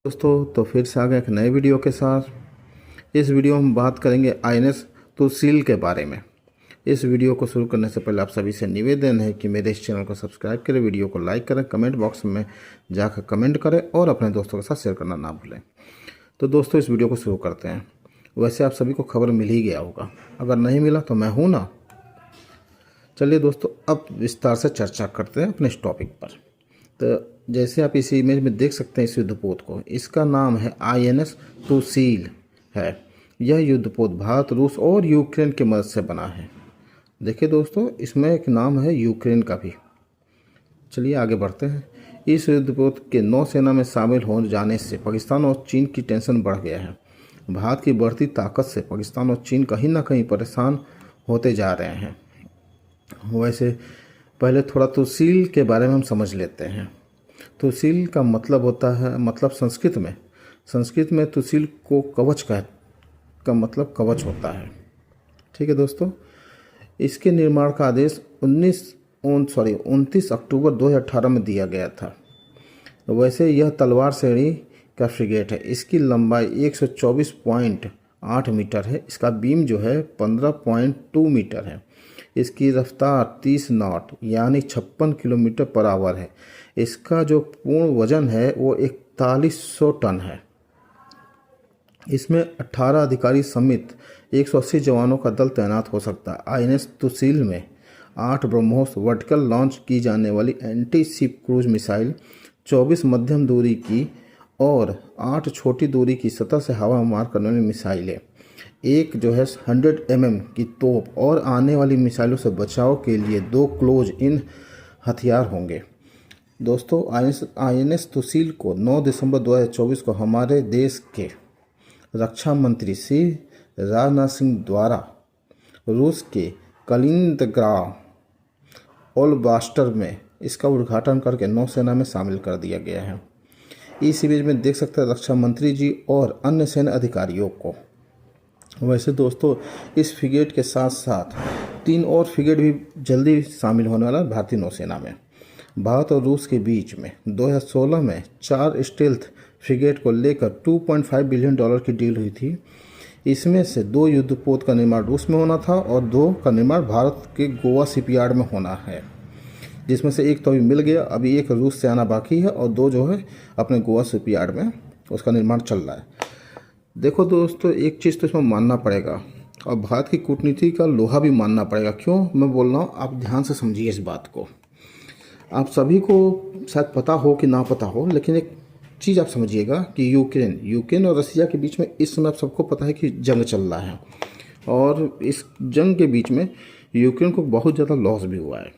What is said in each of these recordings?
दोस्तों तो फिर से आ गए एक नए वीडियो के साथ। इस वीडियो में हम बात करेंगे आईएनएस तुसील के बारे में। इस वीडियो को शुरू करने से पहले आप सभी से निवेदन है कि मेरे इस चैनल को सब्सक्राइब करें, वीडियो को लाइक करें, कमेंट बॉक्स में जाकर कमेंट करें और अपने दोस्तों के साथ शेयर करना ना भूलें। तो दोस्तों इस वीडियो को शुरू करते हैं। वैसे आप सभी को खबर मिल ही गया होगा, अगर नहीं मिला तो मैं हूँ ना। चलिए दोस्तों अब विस्तार से चर्चा करते हैं अपने इस टॉपिक पर। तो जैसे आप इस इमेज में देख सकते हैं इस युद्धपोत को, इसका नाम है आईएनएस तुसील है। यह युद्धपोत भारत, रूस और यूक्रेन की मदद से बना है। देखिए दोस्तों इसमें एक नाम है यूक्रेन का भी। चलिए आगे बढ़ते हैं। इस युद्धपोत के नौसेना में शामिल हो जाने से पाकिस्तान और चीन की टेंशन बढ़ गया है। भारत की बढ़ती ताकत से पाकिस्तान और चीन कहीं ना कहीं परेशान होते जा रहे हैं। वैसे पहले थोड़ा तुसील के बारे में हम समझ लेते हैं। तुसील का मतलब होता है, मतलब संस्कृत में तुसील को कवच का मतलब कवच होता है। ठीक है दोस्तों, इसके निर्माण का आदेश 29 अक्टूबर 2018 में दिया गया था। वैसे यह तलवार श्रेणी का फ्रिगेट है। इसकी लंबाई 124.8 मीटर है। इसका बीम जो है 15.2 मीटर है। इसकी रफ्तार 30 नॉट यानी 56 किलोमीटर पर आवर है। इसका जो पूर्ण वजन है वो 4100 टन है। इसमें 18 अधिकारी समेत 180 जवानों का दल तैनात हो सकता है। आईएनएस तुसील में 8 ब्रह्मोस वर्टिकल लॉन्च की जाने वाली एंटी शिप क्रूज मिसाइल, 24 मध्यम दूरी की और 8 छोटी दूरी की सतह से हवा में मार करने वाली मिसाइलें, एक जो है 100 mm की तोप और आने वाली मिसाइलों से बचाव के लिए 2 क्लोज इन हथियार होंगे। दोस्तों आईएनएस तुसील को 9 दिसंबर 2024 को हमारे देश के रक्षा मंत्री श्री राजनाथ सिंह द्वारा रूस के कलिनिंग्राड ओब्लास्ट में इसका उद्घाटन करके नौसेना में शामिल कर दिया गया है। इस इमेज में देख सकते हैं रक्षा मंत्री जी और अन्य सैन्य अधिकारियों को। वैसे दोस्तों इस फ्रिगेट के साथ साथ 3 और फ्रिगेट भी जल्दी शामिल होने वाला है भारतीय नौसेना में। भारत और रूस के बीच में 2016 में 4 स्टेल्थ फ्रिगेट को लेकर $2.5 बिलियन की डील हुई थी। इसमें से 2 युद्धपोत का निर्माण रूस में होना था और 2 का निर्माण भारत के गोवा शिपयार्ड में होना है, जिसमें से एक तो अभी मिल गया, अभी एक रूस से आना बाकी है और 2 जो है अपने गोवा शिपयार्ड में उसका निर्माण चल रहा है। देखो दोस्तों एक चीज़ तो इसमें मानना पड़ेगा और भारत की कूटनीति का लोहा भी मानना पड़ेगा। क्यों मैं बोल रहा हूँ, आप ध्यान से समझिए इस बात को। आप सभी को शायद पता हो कि ना पता हो, लेकिन एक चीज़ आप समझिएगा कि यूक्रेन और रसिया के बीच में इस समय आप सबको पता है कि जंग चल रहा है और इस जंग के बीच में यूक्रेन को बहुत ज़्यादा लॉस भी हुआ है।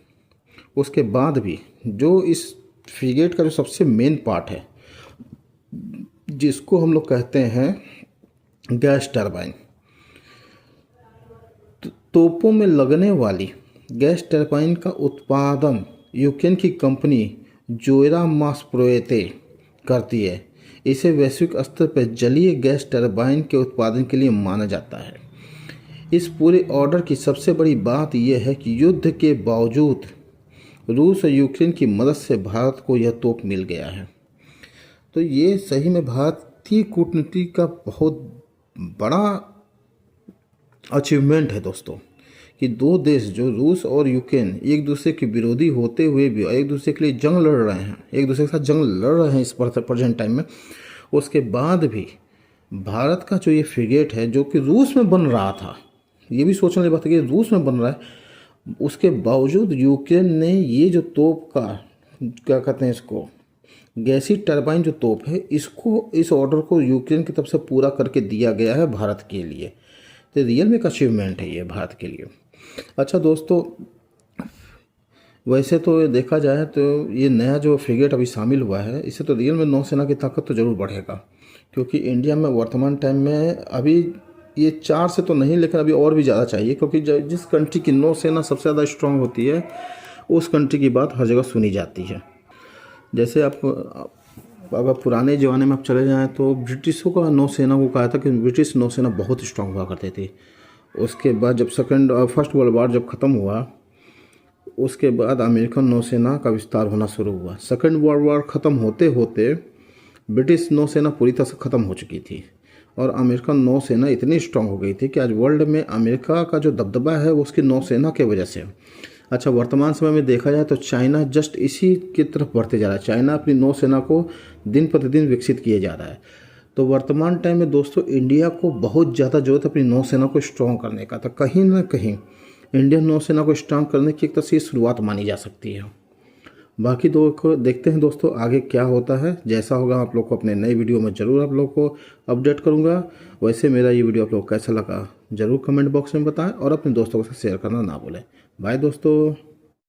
उसके बाद भी जो इस फ्रिगेट का जो सबसे मेन पार्ट है, जिसको हम लोग कहते हैं गैस टरबाइन, तोपों में लगने वाली गैस टरबाइन का उत्पादन यूक्रेन की कंपनी जोयरा मास्प्रोएते करती है। इसे वैश्विक स्तर पर जलीय गैस टरबाइन के उत्पादन के लिए माना जाता है। इस पूरे ऑर्डर की सबसे बड़ी बात यह है कि युद्ध के बावजूद रूस और यूक्रेन की मदद से भारत को यह तोप मिल गया है। तो ये सही में भारतीय कूटनीति का बहुत बड़ा अचीवमेंट है दोस्तों, कि 2 देश जो रूस और यूक्रेन एक दूसरे के विरोधी होते हुए भी एक दूसरे के लिए जंग लड़ रहे हैं, एक दूसरे के साथ जंग लड़ रहे हैं इस प्रेजेंट टाइम में, उसके बाद भी भारत का जो ये फ्रिगेट है जो कि रूस में बन रहा था, ये भी सोचने वाली बात है कि रूस में बन रहा है, उसके बावजूद यूक्रेन ने ये जो तोप का क्या कहते हैं इसको, गैसी टरबाइन जो तोप है, इसको इस ऑर्डर को यूक्रेन की तरफ से पूरा करके दिया गया है भारत के लिए। तो रियल में एक अचीवमेंट है ये भारत के लिए। अच्छा दोस्तों वैसे तो देखा जाए तो ये नया जो फ्रिगेट अभी शामिल हुआ है, इससे तो रियल में नौसेना की ताकत तो ज़रूर बढ़ेगा, क्योंकि इंडिया में वर्तमान टाइम में अभी ये 4 से तो नहीं, लेकिन अभी और भी ज़्यादा चाहिए, क्योंकि जिस कंट्री की नौसेना सबसे ज़्यादा स्ट्रांग होती है उस कंट्री की बात हर जगह सुनी जाती है। जैसे आप अगर पुराने ज़माने में आप चले जाएं तो ब्रिटिशों का नौसेना को कहा था कि ब्रिटिश नौसेना बहुत स्ट्रांग हुआ करती थी। उसके बाद जब फर्स्ट वर्ल्ड वार जब ख़त्म हुआ, उसके बाद अमेरिकन नौसेना का विस्तार होना शुरू हुआ। सेकेंड वर्ल्ड वार ख़त्म होते होते ब्रिटिश नौसेना पूरी तरह से ख़त्म हो चुकी थी और अमेरिकन नौसेना इतनी स्ट्रांग हो गई थी कि आज वर्ल्ड में अमेरिका का जो दबदबा है वो उसकी नौसेना के वजह से। अच्छा, वर्तमान समय में देखा जाए तो चाइना जस्ट इसी की तरफ बढ़ते जा रहा है। चाइना अपनी नौसेना को दिन प्रतिदिन विकसित किए जा रहा है। तो वर्तमान टाइम में दोस्तों इंडिया को बहुत ज़्यादा ज़रूरत है अपनी नौसेना को स्ट्रॉन्ग करने का। तो कहीं ना कहीं इंडियन नौसेना को स्ट्रॉन्ग करने की एक तरह से शुरुआत मानी जा सकती है। बाकी दो को देखते हैं दोस्तों आगे क्या होता है। जैसा होगा आप लोग को अपने नए वीडियो में ज़रूर आप लोग को अपडेट करूंगा। वैसे मेरा ये वीडियो आप लोग को कैसा लगा ज़रूर कमेंट बॉक्स में बताएं और अपने दोस्तों के साथ शेयर करना ना भूलें। बाय दोस्तों।